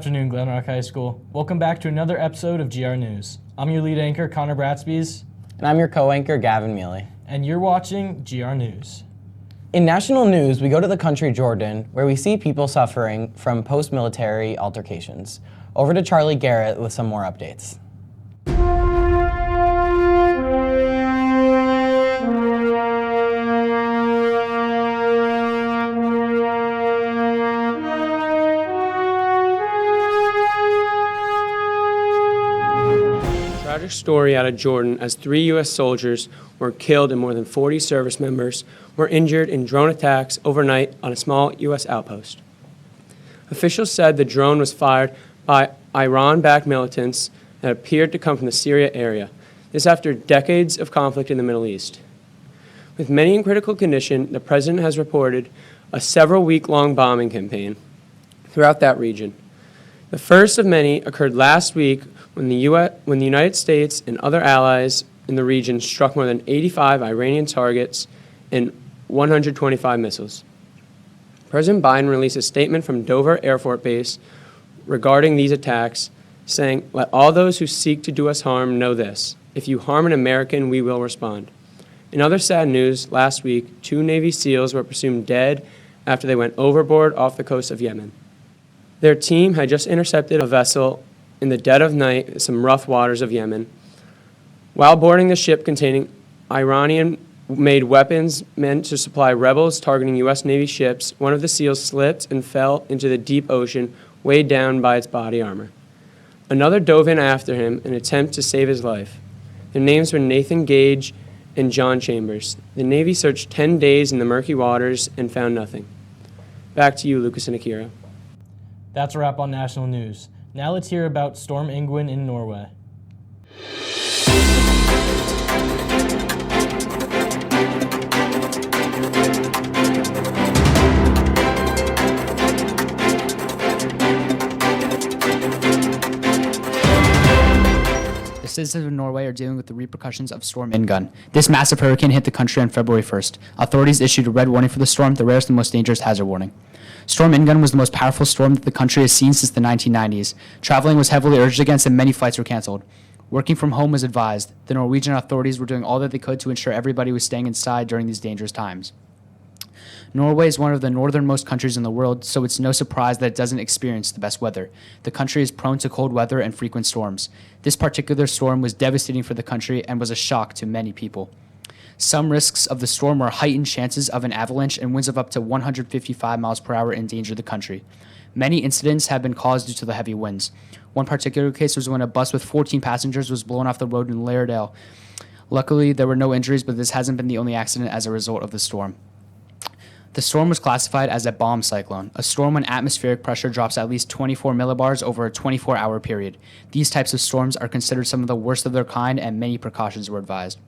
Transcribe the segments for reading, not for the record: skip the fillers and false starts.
afternoon, Glen Rock High School. Welcome back to another episode of GR News. I'm your lead anchor, Connor Bratsby's. And I'm your co-anchor, Gavin Mealy. And you're watching GR News. In national news, we go to the country Jordan, where we see people suffering from post-military altercations. Over to Charlie Garrett with some more updates. Tragic story out of Jordan as 3 U.S. soldiers were killed and more than 40 service members were injured in drone attacks overnight on a small U.S. outpost. Officials said the drone was fired by Iran-backed militants that appeared to come from the Syria area. This after decades of conflict in the Middle East. With many in critical condition, the president has reported a several-week-long bombing campaign throughout that region. The first of many occurred last week when the United States and other allies in the region struck more than 85 Iranian targets and 125 missiles. President Biden released a statement from Dover Air Force Base regarding these attacks, saying, "Let all those who seek to do us harm know this. If you harm an American, we will respond." In other sad news, last week, 2 Navy SEALs were presumed dead after they went overboard off the coast of Yemen. Their team had just intercepted a vessel in the dead of night in some rough waters of Yemen. While boarding the ship containing Iranian-made weapons meant to supply rebels targeting U.S. Navy ships, one of the SEALs slipped and fell into the deep ocean, weighed down by its body armor. Another dove in after him in an attempt to save his life. Their names were Nathan Gage and John Chambers. The Navy searched 10 days in the murky waters and found nothing. Back to you, Lucas and Akira. That's a wrap on national news. Now let's hear about Storm Ingwin in Norway. The citizens of Norway are dealing with the repercussions of Storm Ingun. This massive hurricane hit the country on February 1st. Authorities issued a red warning for the storm, the rarest and most dangerous hazard warning. Storm Ingun was the most powerful storm that the country has seen since the 1990s. Traveling was heavily urged against and many flights were canceled. Working from home was advised. The Norwegian authorities were doing all that they could to ensure everybody was staying inside during these dangerous times. Norway is one of the northernmost countries in the world, so it's no surprise that it doesn't experience the best weather. The country is prone to cold weather and frequent storms. This particular storm was devastating for the country and was a shock to many people. Some risks of the storm were heightened chances of an avalanche and winds of up to 155 miles per hour endanger the country. Many incidents have been caused due to the heavy winds. One particular case was when a bus with 14 passengers was blown off the road in Lairdale. Luckily, there were no injuries, but this hasn't been the only accident as a result of the storm. The storm was classified as a bomb cyclone, a storm when atmospheric pressure drops at least 24 millibars over a 24-hour period. These types of storms are considered some of the worst of their kind, and many precautions were advised.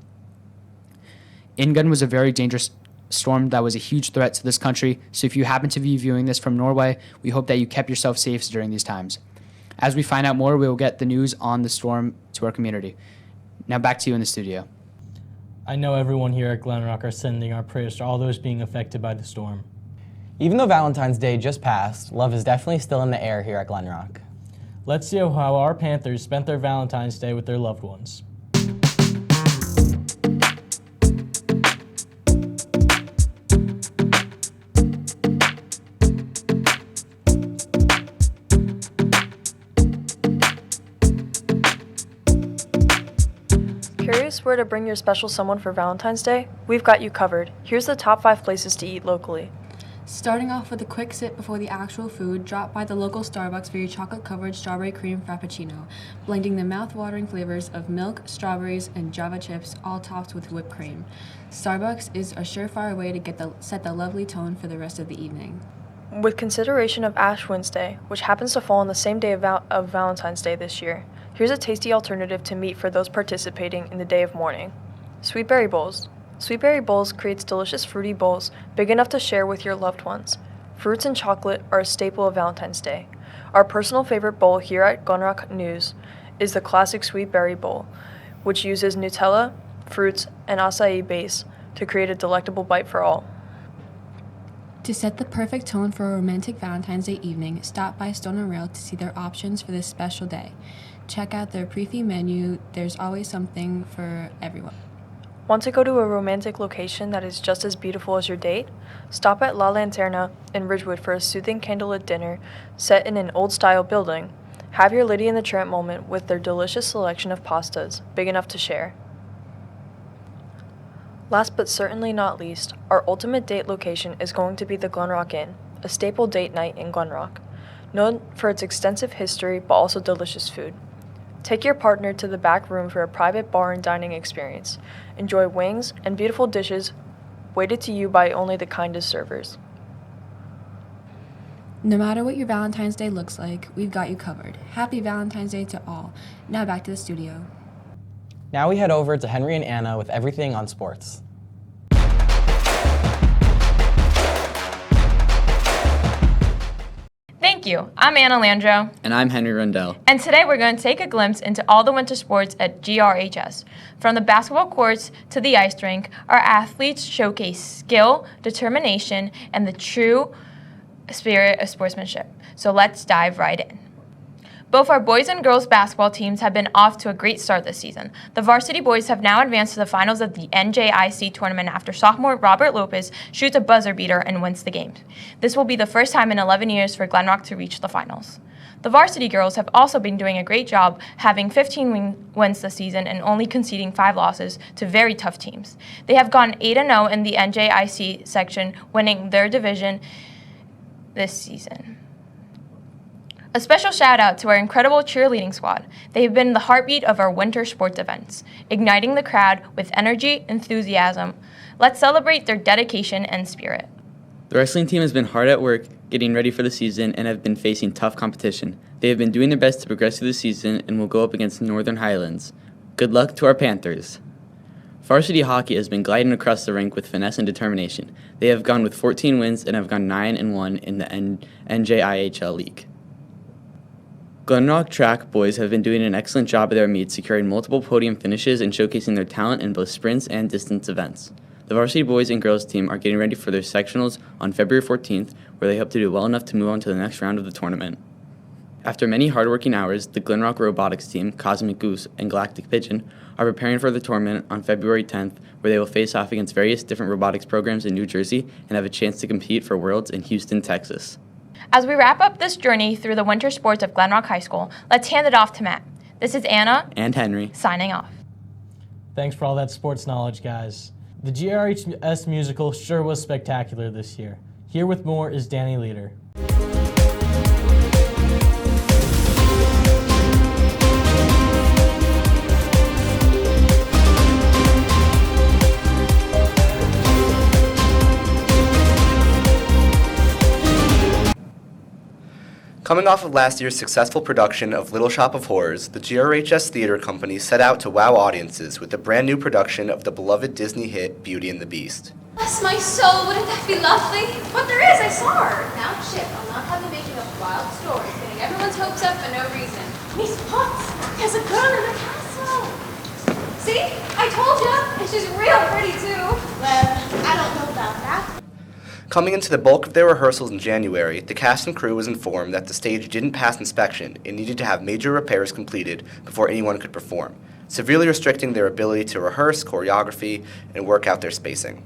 Ingun was a very dangerous storm that was a huge threat to this country, so if you happen to be viewing this from Norway, we hope that you kept yourself safe during these times. As we find out more, we will get the news on the storm to our community. Now back to you in the studio. I know everyone here at Glen Rock are sending our prayers to all those being affected by the storm. Even though Valentine's Day just passed, love is definitely still in the air here at Glen Rock. Let's see how our Panthers spent their Valentine's Day with their loved ones. Curious where to bring your special someone for Valentine's Day? We've got you covered. Here's the top 5 places to eat locally. Starting off with a quick sip before the actual food, drop by the local Starbucks for your chocolate-covered strawberry cream frappuccino, blending the mouth-watering flavors of milk, strawberries, and Java chips, all topped with whipped cream. Starbucks is a surefire way to set the lovely tone for the rest of the evening. With consideration of Ash Wednesday, which happens to fall on the same day of Valentine's Day this year, here's a tasty alternative to meat for those participating in the day of mourning. Sweet berry bowls. Sweet Berry Bowls creates delicious fruity bowls big enough to share with your loved ones. Fruits and chocolate are a staple of Valentine's Day. Our personal favorite bowl here at GRNEWS is the classic Sweet Berry Bowl, which uses Nutella, fruits, and acai base to create a delectable bite for all. To set the perfect tone for a romantic Valentine's Day evening, stop by Stone and Rail to see their options for this special day. Check out their pre-fee menu. There's always something for everyone. Want to go to a romantic location that is just as beautiful as your date? Stop at La Lanterna in Ridgewood for a soothing candlelit dinner set in an old-style building. Have your Lady and the Tramp moment with their delicious selection of pastas, big enough to share. Last but certainly not least, our ultimate date location is going to be the Glenrock Inn, a staple date night in Glenrock, known for its extensive history but also delicious food. Take your partner to the back room for a private bar and dining experience. Enjoy wings and beautiful dishes waited to you by only the kindest servers. No matter what your Valentine's Day looks like, we've got you covered. Happy Valentine's Day to all. Now back to the studio. Now we head over to Henry and Anna with everything on sports. Thank you. I'm Anna Landro, And I'm Henry Rundell. and today we're going to take a glimpse into all the winter sports at GRHS. From the basketball courts to the ice rink, our athletes showcase skill, determination, and the true spirit of sportsmanship. So let's dive right in. Both our boys and girls basketball teams have been off to a great start this season. The varsity boys have now advanced to the finals of the NJIC tournament after sophomore Robert Lopez shoots a buzzer beater and wins the game. This will be the first time in 11 years for Glenrock to reach the finals. The varsity girls have also been doing a great job, having 15 wins this season and only conceding 5 losses to very tough teams. They have gone 8-0 in the NJIC section, winning their division this season. A special shout out to our incredible cheerleading squad. They have been the heartbeat of our winter sports events, igniting the crowd with energy and enthusiasm. Let's celebrate their dedication and spirit. The wrestling team has been hard at work getting ready for the season and have been facing tough competition. They have been doing their best to progress through the season and will go up against Northern Highlands. Good luck to our Panthers. Varsity hockey has been gliding across the rink with finesse and determination. They have gone with 14 wins and have gone 9-1 in the NJIHL League. Glenrock track boys have been doing an excellent job at their meets, securing multiple podium finishes and showcasing their talent in both sprints and distance events. The varsity boys and girls team are getting ready for their sectionals on February 14th, where they hope to do well enough to move on to the next round of the tournament. After many hardworking hours, the Glenrock robotics team, Cosmic Goose and Galactic Pigeon, are preparing for the tournament on February 10th, where they will face off against various different robotics programs in New Jersey and have a chance to compete for Worlds in Houston, Texas. As we wrap up this journey through the winter sports of Glenrock High School, let's hand it off to Matt. This is Anna, And Henry. signing off. Thanks for all that sports knowledge, guys. The GRHS musical sure was spectacular this year. Here with more is Danny Leader. Coming off of last year's successful production of Little Shop of Horrors, the GRHS Theater Company set out to wow audiences with a brand new production of the beloved Disney hit Beauty and the Beast. Bless my soul, wouldn't that be lovely? But there is, I saw her. Now, Chip, I'll not have you making up wild stories, getting everyone's hopes up for no reason. Miss Potts, there's a girl in the castle. See? I told ya, and she's real pretty too. Well, I don't know about that. Coming into the bulk of their rehearsals in January, the cast and crew was informed that the stage didn't pass inspection and needed to have major repairs completed before anyone could perform, severely restricting their ability to rehearse choreography and work out their spacing.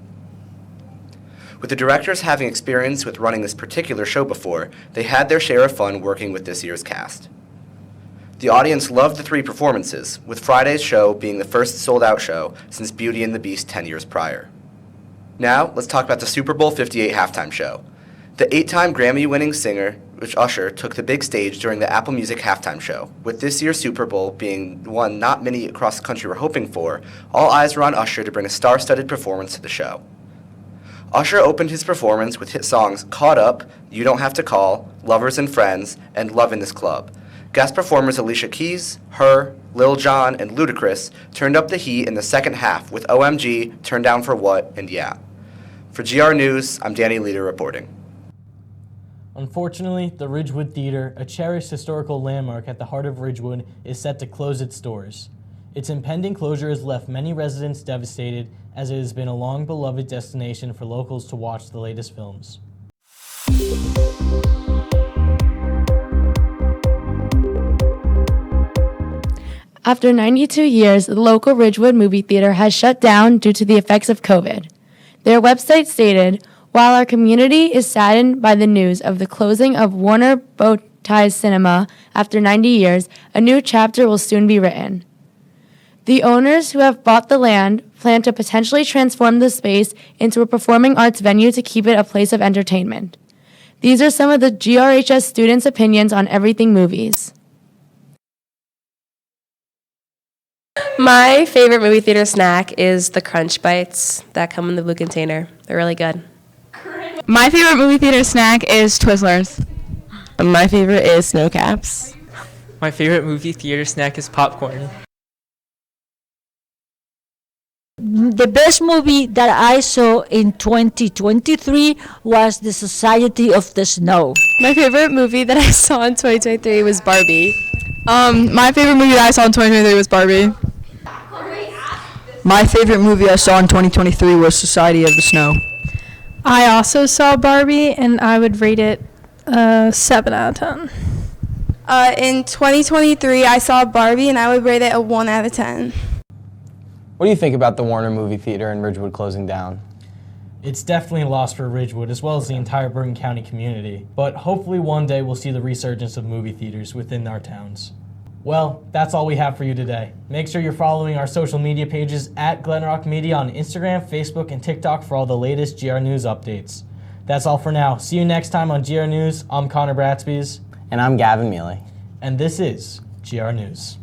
With the directors having experience with running this particular show before, they had their share of fun working with this year's cast. The audience loved the 3 performances, with Friday's show being the first sold-out show since Beauty and the Beast 10 years prior. Now, let's talk about the Super Bowl 58 halftime show. The 8-time Grammy-winning singer, Usher, took the big stage during the Apple Music halftime show. With this year's Super Bowl being one not many across the country were hoping for, all eyes were on Usher to bring a star-studded performance to the show. Usher opened his performance with hit songs Caught Up, You Don't Have to Call, Lovers and Friends, and Love in This Club. Guest performers Alicia Keys, Her, Lil Jon, and Ludacris turned up the heat in the second half with OMG, Turn Down for What, and Yeah. For GR News, I'm Danny Leader reporting. Unfortunately, the Ridgewood Theater, a cherished historical landmark at the heart of Ridgewood, is set to close its doors. Its impending closure has left many residents devastated, as it has been a long-beloved destination for locals to watch the latest films. After 92 years, the local Ridgewood movie theater has shut down due to the effects of COVID. Their website stated, "While our community is saddened by the news of the closing of Warner Bowties Cinema after 90 years, a new chapter will soon be written." The owners who have bought the land plan to potentially transform the space into a performing arts venue to keep it a place of entertainment. These are some of the GRHS students' opinions on everything movies. My favorite movie theater snack is the Crunch Bites that come in the blue container. They're really good. My favorite movie theater snack is Twizzlers. My favorite is Snow Caps. My favorite movie theater snack is popcorn. The best movie that I saw in 2023 was The Society of the Snow. My favorite movie that I saw in 2023 was Barbie. My favorite movie that I saw in 2023 was Barbie. My favorite movie I saw in 2023 was Society of the Snow. I also saw Barbie, and I would rate it 7 out of 10. In 2023, I saw Barbie, and I would rate it a 1 out of 10. What do you think about the Warner Movie Theater in Ridgewood closing down? It's definitely a loss for Ridgewood as well as the entire Bergen County community, but hopefully one day we'll see the resurgence of movie theaters within our towns. Well, that's all we have for you today. Make sure you're following our social media pages at Glen Rock Media on Instagram, Facebook, and TikTok for all the latest GR News updates. That's all for now. See you next time on GR News. I'm Connor Bratsby's. And I'm Gavin Mealy. And this is GR News.